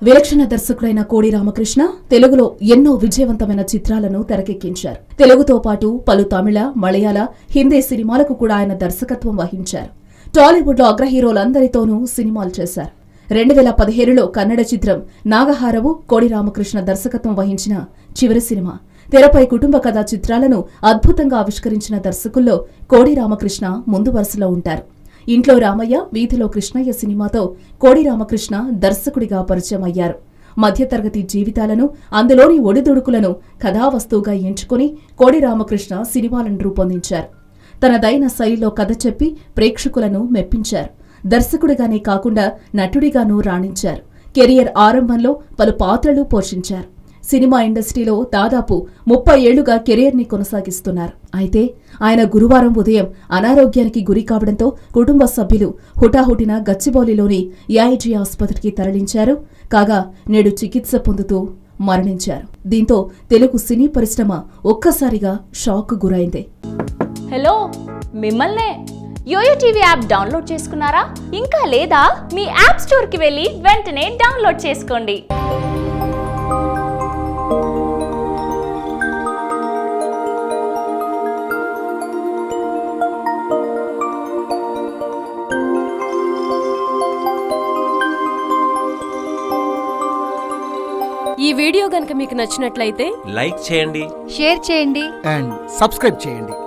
విలక్షణ దర్శకుడైన కోడి రామకృష్ణ తెలుగులో ఎన్నో విజయవంతమైన చిత్రాలను తెరకెక్కించారు. తెలుగుతో పాటు పలు తమిళ, మలయాళ, హిందీ సినిమాలకు కూడా ఆయన దర్శకత్వం వహించారు. టాలీవుడ్లో అగ్ర హీరోలందరితోనూ సినిమాలు చేశారు. 2017లో కన్నడ చిత్రం నాగహారవు కోడి రామకృష్ణ దర్శకత్వం వహించిన చివరి సినిమా. తెరపై కుటుంబ కథా చిత్రాలను అద్భుతంగా ఆవిష్కరించిన దర్శకుల్లో కోడి రామకృష్ణ ముందు వరుసలో ఉంటారు. ఇంట్లో రామయ్య, వీధిలో కృష్ణయ్య సినిమాతో కోడి రామకృష్ణ దర్శకుడిగా పరిచయం అయ్యారు. మధ్యతరగతి జీవితాలను, అందులోని ఒడిదుడుకులను కథావస్తువుగా ఎంచుకుని కోడి రామకృష్ణ సినిమాలను రూపొందించారు. తనదైన శైలిలో కథ చెప్పి ప్రేక్షకులను మెప్పించారు. దర్శకుడిగానే కాకుండా నటుడిగానూ రాణించారు. కెరియర్ ఆరంభంలో పలు పాత్రలు పోషించారు. సినిమా ఇండస్ట్రీలో దాదాపు 30 ఏళ్లుగా కెరియర్ని కొనసాగిస్తున్నారు. అయితే ఆయన గురువారం ఉదయం అనారోగ్యానికి గురి కావడంతో కుటుంబ సభ్యులు హుటాహుటిన గచ్చిబౌలిలోని ఏఐజీ ఆసుపత్రికి తరలించారు. కాగా నేడు చికిత్స పొందుతూ మరణించారు. దీంతో తెలుగు సినీ పరిశ్రమ ఒక్కసారిగా షాక్ గురైంది. హలో, మిమ్మల్నే యోయో టీవీ యాప్ డౌన్లోడ్ చేసుకున్నారా? ఇంకా లేదా? మీ యాప్ స్టోర్కి వెళ్ళి వెంటనే డౌన్లోడ్ చేసుకోండి. ఈ వీడియో గనుక మీకు నచ్చినట్లయితే లైక్ చేయండి, షేర్ చేయండి అండ్ సబ్స్క్రైబ్ చేయండి.